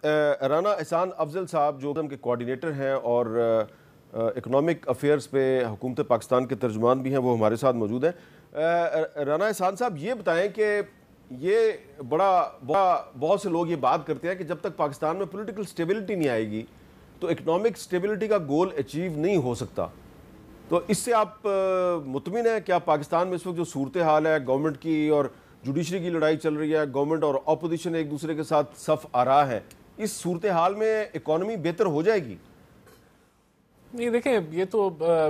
رانا احسان افضل صاحب جو کے کوارڈینیٹر ہیں اور اکنامک افیئرز پہ حکومت پاکستان کے ترجمان بھی ہیں، وہ ہمارے ساتھ موجود ہیں۔ رانا احسان صاحب یہ بتائیں کہ یہ بہت سے لوگ یہ بات کرتے ہیں کہ جب تک پاکستان میں پولیٹیکل سٹیبلٹی نہیں آئے گی تو اکنامک سٹیبلٹی کا گول اچیو نہیں ہو سکتا، تو اس سے آپ مطمئن ہیں؟ کیا پاکستان میں اس وقت جو صورتحال ہے گورنمنٹ کی اور جوڈیشری کی لڑائی چل رہی ہے، گورنمنٹ اور اپوزیشن ایک دوسرے کے ساتھ صف آ رہا ہے، اس صورتحال میں اکانومی بہتر ہو جائے گی؟ نہیں دیکھیں، یہ تو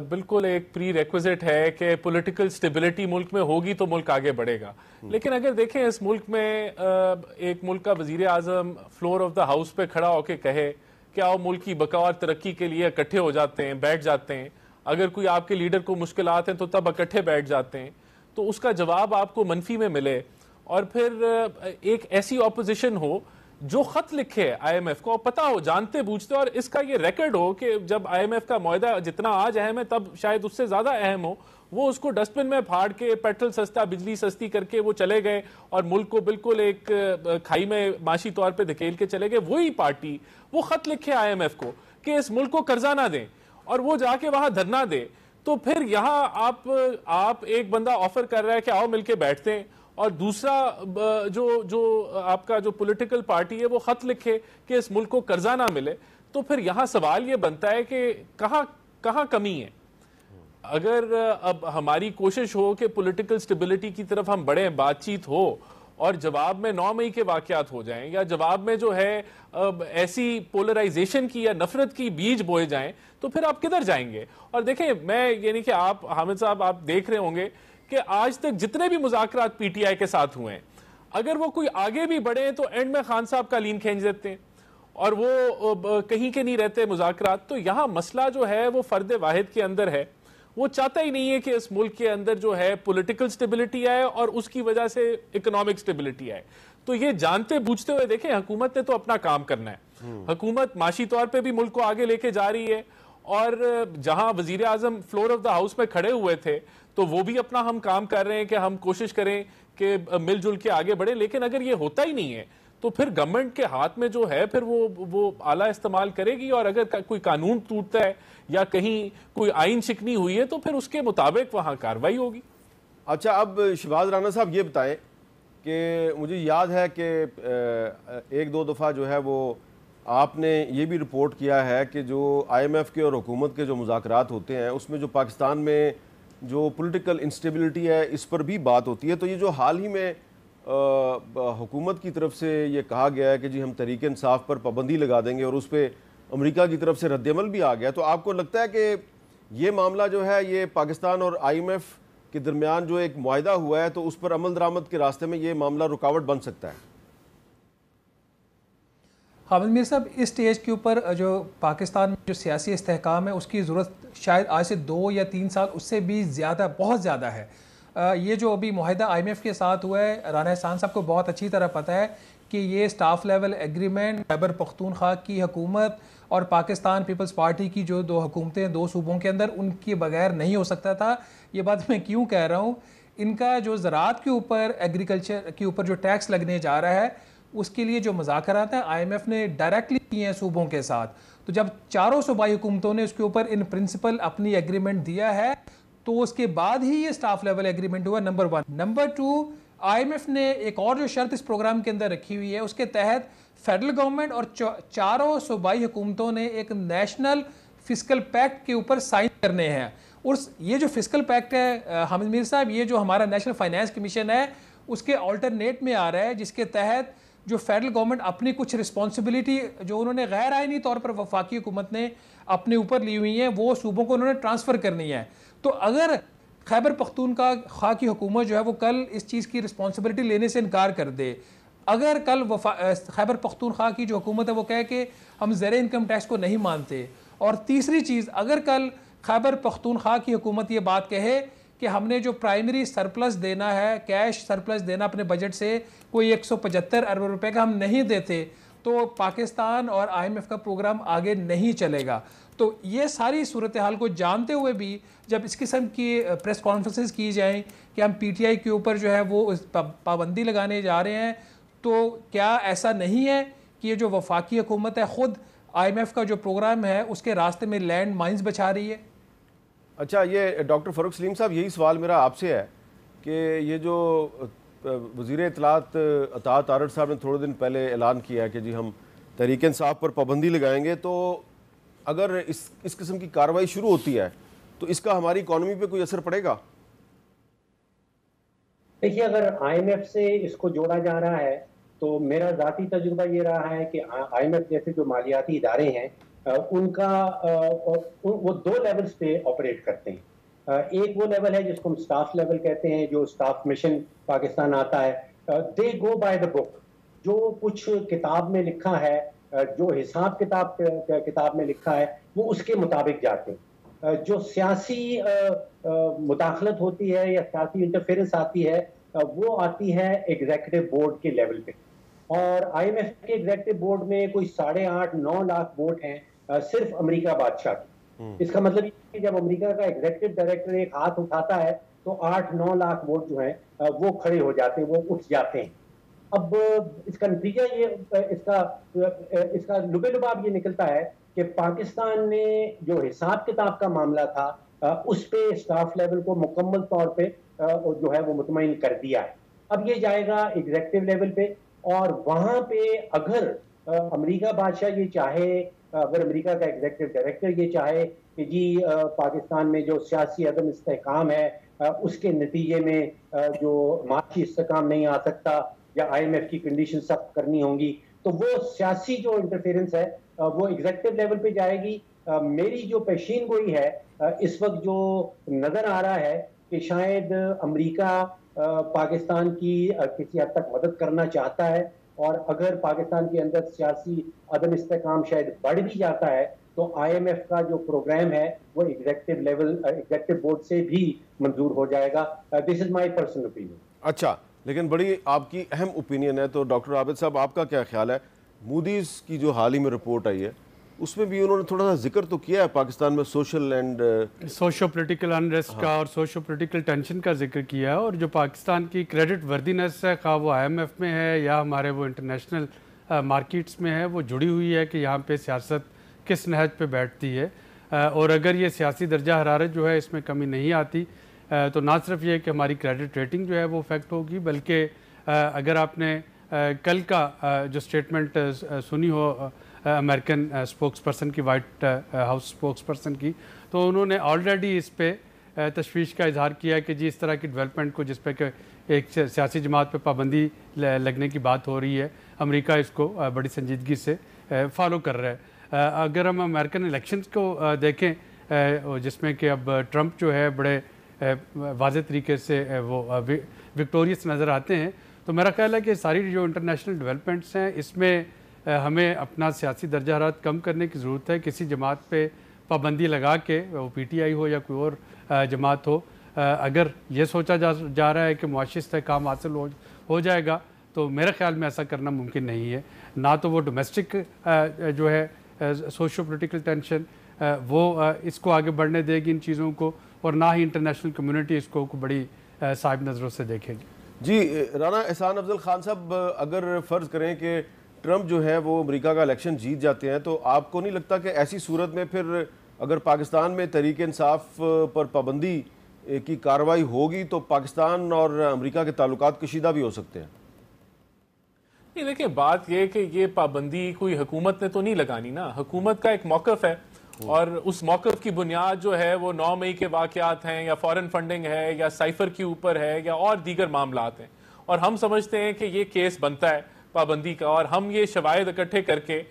بالکل ایک پری ریکوزٹ ہے کہ پولیٹیکل سٹیبلٹی ملک میں ہوگی تو ملک آگے بڑھے گا، لیکن اگر دیکھیں اس ملک میں ایک ملک کا وزیر اعظم فلور آف دا ہاؤس پہ کھڑا ہو کے کہے کہ آؤ ملک کی بقا اور ترقی کے لیے اکٹھے ہو جاتے ہیں، بیٹھ جاتے ہیں، اگر کوئی آپ کے لیڈر کو مشکلات ہیں تو تب اکٹھے بیٹھ جاتے ہیں، تو اس کا جواب آپ کو منفی میں ملے، اور پھر ایک ایسی اپوزیشن ہو جو خط لکھے آئی ایم ایف کو، پتا ہو، جانتے بوجھتے، اور اس کا یہ ریکارڈ ہو کہ جب آئی ایم ایف کا معاہدہ جتنا آج اہم ہے تب شاید اس سے زیادہ اہم ہو، وہ اس کو ڈسٹ بن میں پھاڑ کے پیٹرول سستا، بجلی سستی کر کے وہ چلے گئے اور ملک کو بالکل ایک کھائی میں معاشی طور پہ دھکیل کے چلے گئے، وہی پارٹی وہ خط لکھے آئی ایم ایف کو کہ اس ملک کو قرضہ نہ دیں اور وہ جا کے وہاں دھرنا دے، تو پھر یہاں آپ ایک بندہ آفر کر رہا ہے کہ آؤ مل کے بیٹھتے ہیں، اور دوسرا جو آپ کا جو پولیٹیکل پارٹی ہے وہ خط لکھے کہ اس ملک کو قرضہ نہ ملے، تو پھر یہاں سوال یہ بنتا ہے کہ کہاں کمی ہے؟ اگر اب ہماری کوشش ہو کہ پولیٹیکل سٹیبلٹی کی طرف ہم بڑھیں، بات چیت ہو، اور جواب میں 9 مئی کے واقعات ہو جائیں، یا جواب میں جو ہے ایسی پولرائزیشن کی یا نفرت کی بیج بوئے جائیں، تو پھر آپ کدھر جائیں گے؟ اور دیکھیں، میں یعنی کہ آپ حامد صاحب آپ دیکھ رہے ہوں گے کہ آج تک جتنے بھی مذاکرات پی ٹی آئی کے ساتھ ہوئے ہیں، اگر وہ کوئی آگے بھی بڑھے ہیں تو اینڈ میں خان صاحب کا لین کھینچ دیتے ہیں اور وہ کہیں کے نہیں رہتے مذاکرات۔ تو یہاں مسئلہ جو ہے وہ فرد واحد کے اندر ہے، وہ چاہتا ہی نہیں ہے کہ اس ملک کے اندر جو ہے پولیٹیکل سٹیبلٹی آئے اور اس کی وجہ سے اکنامک سٹیبلٹی آئے۔ تو یہ جانتے بوجھتے ہوئے دیکھیں، حکومت نے تو اپنا کام کرنا ہے، حکومت معاشی طور پہ بھی ملک کو آگے لے کے جا رہی ہے، اور جہاں وزیر اعظم فلور آف دا ہاؤس میں کھڑے ہوئے تھے تو وہ بھی اپنا ہم کام کر رہے ہیں کہ ہم کوشش کریں کہ مل جل کے آگے بڑھیں، لیکن اگر یہ ہوتا ہی نہیں ہے تو پھر گورنمنٹ کے ہاتھ میں جو ہے پھر وہ آلہ استعمال کرے گی، اور اگر کوئی قانون ٹوٹتا ہے یا کہیں کوئی آئین شکنی ہوئی ہے تو پھر اس کے مطابق وہاں کارروائی ہوگی۔ اچھا، اب شہباز رانا صاحب یہ بتائیں کہ مجھے یاد ہے کہ ایک دو دفعہ جو ہے وہ آپ نے یہ بھی رپورٹ کیا ہے کہ جو آئی ایم ایف کے اور حکومت کے جو مذاکرات ہوتے ہیں اس میں جو پاکستان میں جو پولیٹیکل انسٹیبلٹی ہے اس پر بھی بات ہوتی ہے، تو یہ جو حال ہی میں حکومت کی طرف سے یہ کہا گیا ہے کہ جی ہم تحریک انصاف پر پابندی لگا دیں گے، اور اس پہ امریکہ کی طرف سے رد عمل بھی آ گیا، تو آپ کو لگتا ہے کہ یہ معاملہ جو ہے یہ پاکستان اور آئی ایم ایف کے درمیان جو ایک معاہدہ ہوا ہے تو اس پر عمل درآمد کے راستے میں یہ معاملہ رکاوٹ بن سکتا ہے؟ حامد میر صاحب، اس سٹیج کے اوپر جو پاکستان میں جو سیاسی استحکام ہے اس کی ضرورت شاید آج سے 2 یا 3 سال اس سے بھی زیادہ، بہت زیادہ ہے۔ یہ جو ابھی معاہدہ آئی ایم ایف کے ساتھ ہوا ہے، رانا احسان صاحب کو بہت اچھی طرح پتہ ہے کہ یہ staff level agreement Khyber Pakhtunkhwa کی حکومت اور پاکستان پیپلز پارٹی کی جو 2 حکومتیں 2 صوبوں کے اندر، ان کے بغیر نہیں ہو سکتا تھا۔ یہ بات میں کیوں کہہ رہا ہوں؟ ان کا جو زراعت کے اوپر، ایگریکلچر کے اوپر جو ٹیکس لگنے جا رہا ہے، اس کے لیے جو مذاکرات ہیں آئی ایم ایف نے ڈائریکٹلی کیے ہیں صوبوں کے ساتھ، تو جب چاروں صوبائی حکومتوں نے اس کے اوپر ان پرنسپل اپنی ایگریمنٹ دیا ہے تو اس کے بعد ہی یہ سٹاف لیول ایگریمنٹ ہوا، number 1۔ Number 2، I M F نے ایک اور جو شرط اس پروگرام کے اندر رکھی ہوئی ہے، اس کے تحت فیڈرل گورنمنٹ اور چاروں صوبائی حکومتوں نے ایک نیشنل فسکل پیکٹ کے اوپر سائن کرنے ہیں، اور یہ جو فسکل پیکٹ ہے حامد میر صاحب، یہ جو ہمارا نیشنل فائنانس کمیشن ہے اس کے آلٹرنیٹ میں آ رہا ہے، جس کے تحت جو فیڈرل گورنمنٹ اپنی کچھ رسپانسبلٹی جو انہوں نے غیر آئینی طور پر وفاقی حکومت نے اپنے اوپر لی ہوئی ہیں وہ صوبوں کو انہوں نے ٹرانسفر کرنی ہے۔ تو اگر خیبر پختونخوا کی حکومت جو ہے وہ کل اس چیز کی رسپانسبلٹی لینے سے انکار کر دے، اگر کل خیبر پختونخوا کی جو حکومت ہے وہ کہے کہ ہم زیر انکم ٹیکس کو نہیں مانتے، اور تیسری چیز، اگر کل خیبر پختونخوا کی حکومت یہ بات کہے کہ ہم نے جو پرائمری سرپلس دینا ہے، کیش سرپلس دینا اپنے بجٹ سے کوئی 175 ارب روپے کا ہم نہیں دیتے، تو پاکستان اور آئی ایم ایف کا پروگرام آگے نہیں چلے گا۔ تو یہ ساری صورتحال کو جانتے ہوئے بھی جب اس قسم کی پریس کانفرنسز کی جائیں کہ ہم پی ٹی آئی کے اوپر جو ہے وہ پابندی لگانے جا رہے ہیں، تو کیا ایسا نہیں ہے کہ یہ جو وفاقی حکومت ہے خود IMF کا جو پروگرام ہے اس کے راستے میں لینڈ مائنز بچا رہی ہے؟ اچھا، یہ ڈاکٹر فاروق سلیم صاحب، یہی سوال میرا آپ سے ہے کہ یہ جو وزیر اطلاعات اطاعت آرٹ صاحب نے تھوڑے دن پہلے اعلان کیا ہے کہ جی ہم تحریک انصاف پر پابندی لگائیں گے، تو اگر اس قسم کی کارروائی شروع ہوتی ہے تو اس کا ہماری اکانومی پہ کوئی اثر پڑے گا؟ دیکھیے، اگر IMF سے اس کو جوڑا جا رہا ہے تو میرا ذاتی تجربہ یہ رہا ہے کہ IMF جیسے جو مالیاتی ادارے ہیں ان کا وہ 2 لیولز پہ آپریٹ کرتے ہیں۔ ایک وہ لیول ہے جس کو ہم سٹاف لیول کہتے ہیں، جو سٹاف مشن پاکستان آتا ہے، دے گو بائی دا بک، جو کچھ کتاب میں لکھا ہے، جو حساب کتاب میں لکھا ہے وہ اس کے مطابق جاتے ہیں۔ جو سیاسی مداخلت ہوتی ہے یا سیاسی انٹرفیرنس آتی ہے وہ آتی ہے ایگزیکٹو بورڈ کے لیول پہ، اور IMF کے ایگزیکٹو بورڈ میں کوئی 8.5-9 لاکھ ووٹ ہیں صرف امریکہ بادشاہ کی۔ اس کا مطلب یہ کہ جب امریکہ کا ایگزیکٹو ڈائریکٹر ایک ہاتھ اٹھاتا ہے تو 8-9 لاکھ ووٹ جو ہیں وہ کھڑے ہو جاتے ہیں، وہ اٹھ جاتے ہیں۔ اب اس کا نتیجہ یہ اس کا لبے لباب یہ نکلتا ہے کہ پاکستان نے جو حساب کتاب کا معاملہ تھا اس پہ سٹاف لیول کو مکمل طور پہ جو ہے وہ مطمئن کر دیا ہے۔ اب یہ جائے گا ایگزیکٹو لیول پہ، اور وہاں پہ اگر امریکہ بادشاہ یہ چاہے، اگر امریکہ کا ایگزیکٹو ڈائریکٹر یہ چاہے کہ جی پاکستان میں جو سیاسی عدم استحکام ہے اس کے نتیجے میں جو معاشی استحکام نہیں آ سکتا یا IMF کی کنڈیشن سخت کرنی ہوں گی، تو وہ سیاسی جو انٹرفیرنس ہے وہ ایگزیکٹو لیول پہ جائے گی۔ میری جو پیشین گوئی ہے اس وقت جو نظر آ رہا ہے کہ شاید امریکہ پاکستان کی کسی حد تک مدد کرنا چاہتا ہے، اور اگر پاکستان کے اندر سیاسی عدم استحکام شاید بڑھ بھی جاتا ہے تو IMF کا جو پروگرام ہے وہ ایگزیکٹو بورڈ سے بھی منظور ہو جائے گا۔ دس از مائی پرسنل اوپینین۔ اچھا، لیکن بڑی آپ کی اہم اوپینین ہے، تو ڈاکٹر عابد صاحب آپ کا کیا خیال ہے؟ مودیز کی جو حال ہی میں رپورٹ آئی ہے اس میں بھی انہوں نے تھوڑا سا ذکر تو کیا ہے پاکستان میں سوشو پولیٹیکل انریسٹ کا اور سوشو پولیٹیکل ٹینشن کا ذکر کیا ہے، اور جو پاکستان کی کریڈٹ وردینس ہے، خواہ وہ IMF میں ہے یا ہمارے وہ انٹرنیشنل مارکیٹس میں ہے، وہ جڑی ہوئی ہے کہ یہاں پہ سیاست کس نہج پہ بیٹھتی ہے، اور اگر یہ سیاسی درجہ حرارت جو ہے اس میں کمی نہیں آتی تو نہ صرف یہ کہ ہماری کریڈٹ ریٹنگ جو ہے وہ افیکٹ ہوگی، بلکہ اگر آپ نے کل کا جو سٹیٹمنٹ سنی ہو امریکن اسپوکس پرسن کی، وائٹ ہاؤس اسپوکس پرسن کی، تو انہوں نے آلریڈی اس پہ تشویش کا اظہار کیا ہے کہ جی اس طرح کی ڈیولپمنٹ کو جس پہ کہ ایک سیاسی جماعت پہ پابندی لگنے کی بات ہو رہی ہے، امریکہ اس کو بڑی سنجیدگی سے فالو کر رہا ہے۔ اگر ہم امریکن الیکشنز کو دیکھیں جس میں کہ اب ٹرمپ جو ہے بڑے واضح طریقے سے وہ وکٹوریس نظر آتے ہیں، تو میرا خیال ہے کہ ساری جو انٹرنیشنل ڈیولپمنٹس ہیں اس میں ہمیں اپنا سیاسی درجہ حرارت کم کرنے کی ضرورت ہے۔ کسی جماعت پہ پابندی لگا کے، وہ PTI ہو یا کوئی اور جماعت ہو، اگر یہ سوچا جا رہا ہے کہ معاشی استحکام حاصل ہو جائے گا تو میرے خیال میں ایسا کرنا ممکن نہیں ہے۔ نہ تو وہ ڈومیسٹک جو ہے سوشو پولیٹیکل ٹینشن وہ اس کو آگے بڑھنے دے گی ان چیزوں کو، اور نہ ہی انٹرنیشنل کمیونٹی اس کو بڑی صاحب نظروں سے دیکھے گی۔ جی رانا احسان افضل خان صاحب، اگر فرض کریں کہ ٹرمپ جو ہے وہ امریکہ کا الیکشن جیت جاتے ہیں، تو آپ کو نہیں لگتا کہ ایسی صورت میں پھر اگر پاکستان میں تحریک انصاف پر پابندی کی کارروائی ہوگی تو پاکستان اور امریکہ کے تعلقات کشیدہ بھی ہو سکتے ہیں؟ نہیں، دیکھیں بات یہ کہ یہ پابندی کوئی حکومت نے تو نہیں لگانی نا، حکومت کا ایک موقف ہے، اور اس موقف کی بنیاد جو ہے وہ 9 مئی کے واقعات ہیں یا فورن فنڈنگ ہے یا سائفر کے اوپر ہے یا اور دیگر معاملات ہیں، اور ہم سمجھتے ہیں کہ یہ کیس بنتا ہے پابندی کا، اور ہم یہ شواہد اکٹھے کر کے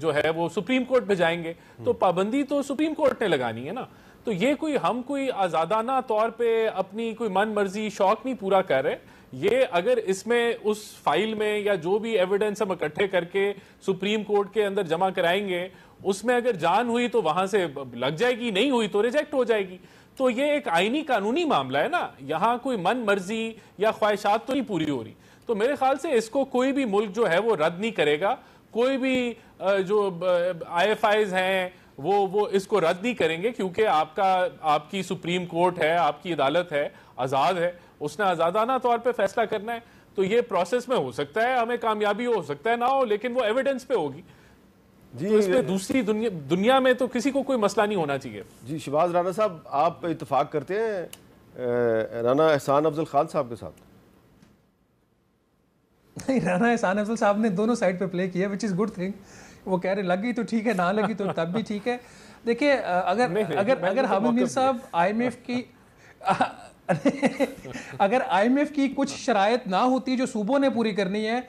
جو ہے وہ سپریم کورٹ میں جائیں گے، تو پابندی تو سپریم کورٹ نے لگانی ہے نا۔ تو یہ ہم کوئی آزادانہ طور پہ اپنی کوئی من مرضی شوق نہیں پورا کر رہے، یہ اگر اس میں اس فائل میں یا جو بھی ایویڈنس ہم اکٹھے کر کے سپریم کورٹ کے اندر جمع کرائیں گے، اس میں اگر جان ہوئی تو وہاں سے لگ جائے گی، نہیں ہوئی تو ریجیکٹ ہو جائے گی۔ تو یہ ایک آئینی قانونی معاملہ ہے نا، یہاں کوئی من مرضی یا خواہشات تو نہیں پوری ہو رہی۔ تو میرے خیال سے اس کو کوئی بھی ملک جو ہے وہ رد نہیں کرے گا، کوئی بھی جو IFIs ہیں وہ اس کو رد نہیں کریں گے، کیونکہ آپ کی سپریم کورٹ ہے، آپ کی عدالت ہے، آزاد ہے، اس نے آزادانہ طور پہ فیصلہ کرنا ہے۔ تو یہ پروسیس میں ہو سکتا ہے ہمیں کامیابی ہو سکتا ہے نہ ہو، لیکن وہ ایویڈنس پہ ہوگی. جی تو اس میں دوسری دنیا میں تو کسی کو کوئی مسئلہ نہیں ہونا چاہیے. جی شہباز رانا صاحب، آپ اتفاق کرتے ہیں رانا احسان افضل خان صاحب کے ساتھ؟ نہیں، رانا احسان افضل صاحب نے دونوں سائڈ پہ پلے کیا، وچ از گڈ تھنگ. وہ کہہ رہے لگی تو ٹھیک ہے، نہ لگی تو تب بھی ٹھیک ہے. دیکھیے اگر حامد میر صاحب آئی ایم ایف کی اگر آئی ایم ایف کی کچھ شرائط نہ ہوتی جو صوبوں نے پوری کرنی ہے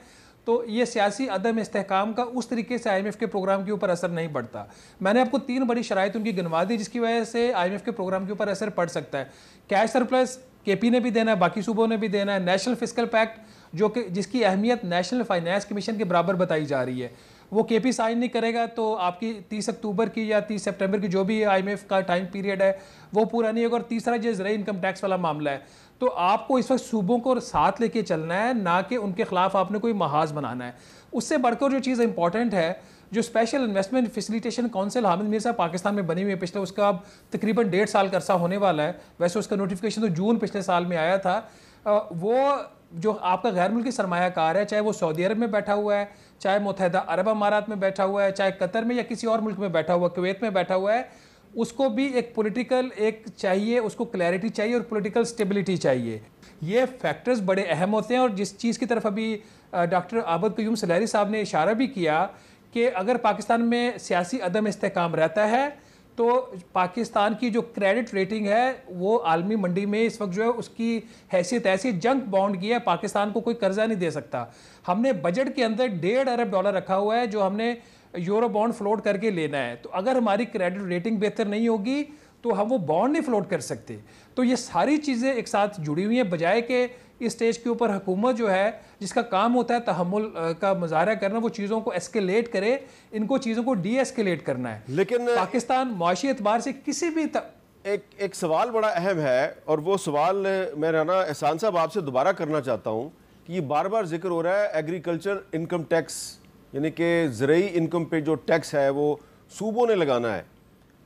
تو یہ سیاسی عدم استحکام کا اس طریقے سے آئی ایم ایف کے پروگرام کے اوپر اثر نہیں پڑتا. میں نے آپ کو 3 بڑی شرائط ان کی گنوا دی جس کی وجہ سے آئی ایم ایف کے پروگرام کے اوپر اثر پڑ سکتا ہے. کیش سرپلس کے پی نے بھی دینا ہے، باقی صوبوں نے بھی دینا ہے. نیشنل فسکل پیکٹ جو کہ جس کی اہمیت نیشنل فائنانس کمیشن کے برابر بتائی جا رہی ہے، وہ کے پی سائن نہیں کرے گا تو آپ کی 30 اکتوبر کی یا 30 سپٹمبر کی جو بھی آئی ایم ایف کا ٹائم پیریڈ ہے وہ پورا نہیں ہوگا. اور تیسرا جو زرعی انکم ٹیکس والا معاملہ ہے، تو آپ کو اس وقت صوبوں کو ساتھ لے کے چلنا ہے، نہ کہ ان کے خلاف آپ نے کوئی محاذ بنانا ہے. اس سے بڑھ کر جو چیز امپورٹنٹ ہے، جو special investment facilitation council Hamid Mir صاحب پاکستان میں بنی ہوئی ہے پچھلے، اس کا اب تقریباً 1.5 سال کا عرصہ ہونے والا ہے. ویسے اس کا نوٹیفیکیشن تو جون پچھلے سال میں آیا تھا. وہ جو آپ کا غیر ملکی سرمایہ کار ہے، چاہے وہ سعودی عرب میں بیٹھا ہوا ہے، چاہے متحدہ عرب امارات میں بیٹھا ہوا ہے، چاہے قطر میں یا کسی اور ملک میں بیٹھا ہوا ہے، کویت میں بیٹھا ہوا ہے، اس کو بھی ایک پولیٹیکل ایک چاہیے، اس کو کلیئرٹی چاہیے اور پولیٹیکل سٹیبلٹی چاہیے. یہ فیکٹرز بڑے اہم ہوتے ہیں. اور جس چیز کی طرف ابھی ڈاکٹر عابد قیوم سلیری صاحب نے اشارہ بھی کیا کہ اگر پاکستان میں سیاسی عدم استحکام رہتا ہے تو پاکستان کی جو کریڈٹ ریٹنگ ہے وہ عالمی منڈی میں اس وقت جو ہے اس کی حیثیت ایسی جنک بانڈ کی ہے، پاکستان کو کوئی قرضہ نہیں دے سکتا. ہم نے بجٹ کے اندر $1.5 ارب رکھا ہوا ہے جو ہم نے یورو بانڈ فلوٹ کر کے لینا ہے. تو اگر ہماری کریڈٹ ریٹنگ بہتر نہیں ہوگی تو ہم وہ بانڈ نہیں فلوٹ کر سکتے. تو یہ ساری چیزیں ایک ساتھ جڑی ہوئی ہیں، بجائے کہ اس سٹیج کے اوپر حکومت جو ہے جس کا کام ہوتا ہے تحمل کا مظاہرہ کرنا، وہ چیزوں کو ایسکیلیٹ کرے، ان کو چیزوں کو ڈی ایسکیلیٹ کرنا ہے. لیکن پاکستان معاشی اعتبار سے کسی بھی ایک سوال بڑا اہم ہے، اور وہ سوال میں رانا احسان صاحب آپ سے دوبارہ کرنا چاہتا ہوں کہ یہ بار بار ذکر ہو رہا ہے ایگریکلچر انکم ٹیکس، یعنی کہ زرعی انکم پہ جو ٹیکس ہے وہ صوبوں نے لگانا ہے.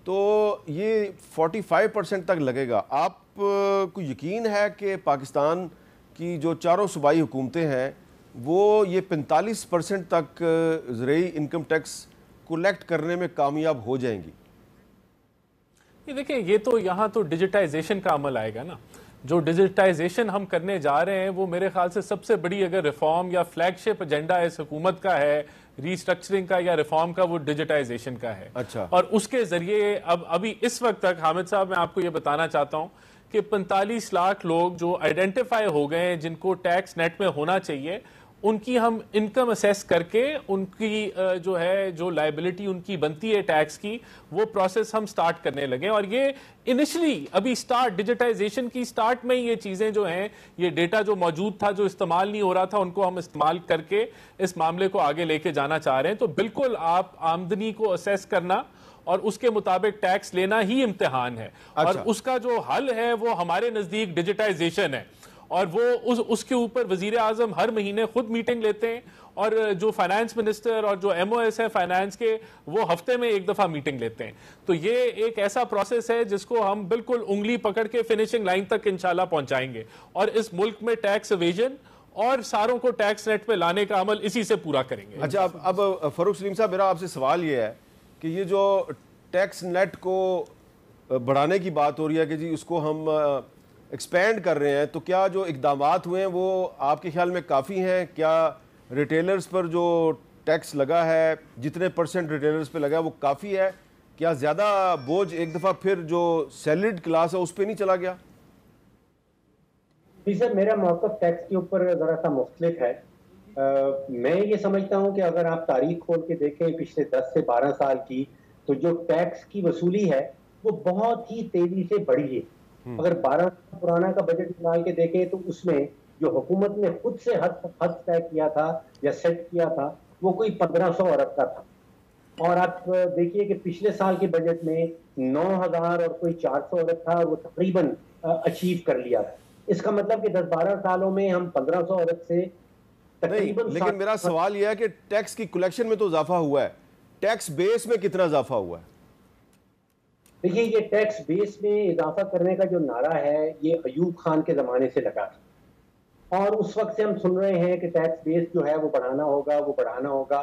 تو یہ 45% تک لگے گا. آپ کو یقین ہے کہ پاکستان کی جو چاروں صوبائی حکومتیں ہیں وہ یہ 45% تک زرعی انکم ٹیکس کولیکٹ کرنے میں کامیاب ہو جائیں گی؟ یہ دیکھیں، یہ تو یہاں تو ڈیجیٹائزیشن کا عمل آئے گا نا. جو ڈیجیٹائزیشن ہم کرنے جا رہے ہیں وہ میرے خیال سے سب سے بڑی اگر ریفارم یا فلیگ شپ ایجنڈا اس حکومت کا ہے ریسٹرکچرنگ کا یا ریفارم کا، وہ ڈیجیٹائزیشن کا ہے. اچھا. اور اس کے ذریعے ابھی اس وقت تک حامد صاحب میں آپ کو یہ بتانا چاہتا ہوں کہ 45 لاکھ لوگ جو آئیڈینٹیفائی ہو گئے ہیں جن کو ٹیکس نیٹ میں ہونا چاہیے، ان کی ہم انکم اسیس کر کے ان کی جو ہے جو لائبلٹی ان کی بنتی ہے ٹیکس کی، وہ پروسیس ہم سٹارٹ کرنے لگے. اور یہ انیشلی ابھی ڈیجیٹائزیشن کی سٹارٹ میں یہ چیزیں جو ہیں، یہ ڈیٹا جو موجود تھا جو استعمال نہیں ہو رہا تھا، ان کو ہم استعمال کر کے اس معاملے کو آگے لے کے جانا چاہ رہے ہیں. تو بالکل آپ آمدنی کو اسیس کرنا اور اس کے مطابق ٹیکس لینا ہی امتحان ہے. اور اس کا جو حل ہے وہ ہمارے نزدیک ڈیجیٹائزیشن ہے. اور وہ اس کے اوپر وزیر اعظم ہر مہینے خود میٹنگ لیتے ہیں، اور جو فائنانس منسٹر اور جو ایم او ایس ہے فائنانس کے، وہ ہفتے میں 1 دفعہ میٹنگ لیتے ہیں. تو یہ ایک ایسا پروسیس ہے جس کو ہم بالکل انگلی پکڑ کے فنیشنگ لائن تک انشاءاللہ پہنچائیں گے. اور اس ملک میں ٹیکس ایویژن اور ساروں کو ٹیکس نیٹ پہ لانے کا عمل اسی سے پورا کریں گے. اچھا، اب فاروق سلیم صاحب، میرا آپ سے سوال یہ ہے کہ یہ جو ٹیکس نیٹ کو بڑھانے کی بات ہو رہی ہے کہ جی اس کو ہم ایکسپینڈ کر رہے ہیں، تو کیا جو اقدامات ہوئے ہیں وہ آپ کے خیال میں کافی ہیں؟ کیا ریٹیلرز پر جو ٹیکس لگا ہے، جتنے % ریٹیلرز پہ لگا ہے وہ کافی ہے؟ کیا زیادہ بوجھ ایک دفعہ پھر جو سیلریڈ کلاس ہے اس پہ نہیں چلا گیا؟ جی سر، میرا موقف ٹیکس کے اوپر ذرا سا مختلف ہے. میں یہ سمجھتا ہوں کہ اگر آپ تاریخ کھول کے دیکھیں پچھلے 10 سے 12 سال کی، تو جو ٹیکس کی وصولی ہے وہ بہت ہی تیزی سے بڑھی ہے. اگر 12 پرانا کا بجٹ نکال کے دیکھیں تو اس میں جو حکومت نے خود سے حد طے کیا تھا یا سیٹ کیا تھا وہ کوئی 1500 ارب کا تھا. اور آپ دیکھیے کہ پچھلے سال کے بجٹ میں 9000 اور کوئی 400 ارب تھا، وہ تقریباً اچیو کر لیا تھا. اس کا مطلب کہ 10-12 سالوں میں ہم 1500 ارب سے تقریباً. لیکن میرا سوال یہ ہے کہ ٹیکس کی کلیکشن میں تو اضافہ ہوا ہے، ٹیکس بیس میں کتنا اضافہ ہوا ہے؟ دیکھیے، یہ ٹیکس بیس میں اضافہ کرنے کا جو نعرہ ہے یہ ایوب خان کے زمانے سے لگا تھا. اور اس وقت سے ہم سن رہے ہیں کہ ٹیکس بیس جو ہے وہ بڑھانا ہوگا.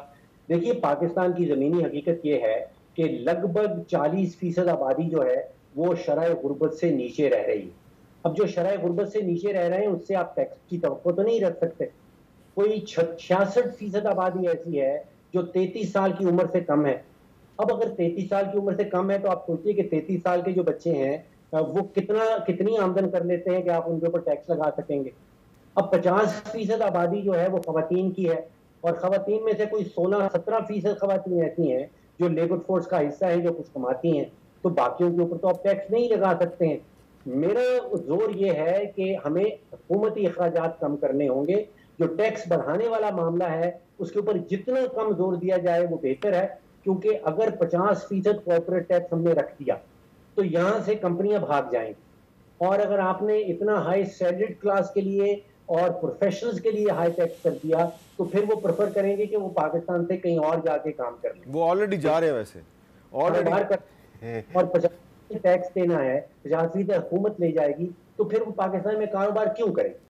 دیکھیے پاکستان کی زمینی حقیقت یہ ہے کہ لگ بھگ 40% آبادی جو ہے وہ شرح غربت سے نیچے رہ رہی ہے. اب جو شرح غربت سے نیچے رہ رہے ہیں اس سے آپ ٹیکس کی توقع تو نہیں رکھ سکتے. کوئی 66% آبادی ایسی ہے جو 33 سال کی عمر سے کم ہے. اب اگر 33 سال کی عمر سے کم ہے تو آپ سوچئے کہ 33 سال کے جو بچے ہیں وہ کتنی آمدن کر لیتے ہیں کہ آپ ان کے اوپر ٹیکس لگا سکیں گے. اب 50% آبادی جو ہے وہ خواتین کی ہے اور خواتین میں سے کوئی 16-17% خواتین ایسی ہیں جو لیبر فورس کا حصہ ہیں جو کچھ کماتی ہیں. تو باقیوں کے اوپر تو آپ ٹیکس نہیں لگا سکتے ہیں. میرا زور یہ ہے کہ ہمیں حکومتی اخراجات کم کرنے ہوں گے. جو ٹیکس بڑھانے والا معاملہ ہے اس کے اوپر جتنا کم زور دیا جائے وہ بہتر ہے, کیونکہ اگر 50% کارپوریٹ ٹیکس ہم نے رکھ دیا تو یہاں سے کمپنیاں بھاگ جائیں گی. اور اگر آپ نے اتنا ہائی سیلریڈ کلاس کے لیے اور پروفیشنلز کے لیے ہائی ٹیکس کر دیا تو پھر وہ پریفر کریں گے کہ وہ پاکستان سے کہیں اور جا کے کام کر لیں. وہ آلریڈی جا رہے ہیں ویسے اور 50% ٹیکس دینا ہے, 50% حکومت لے جائے گی, تو پھر وہ پاکستان میں کاروبار کیوں کریں؟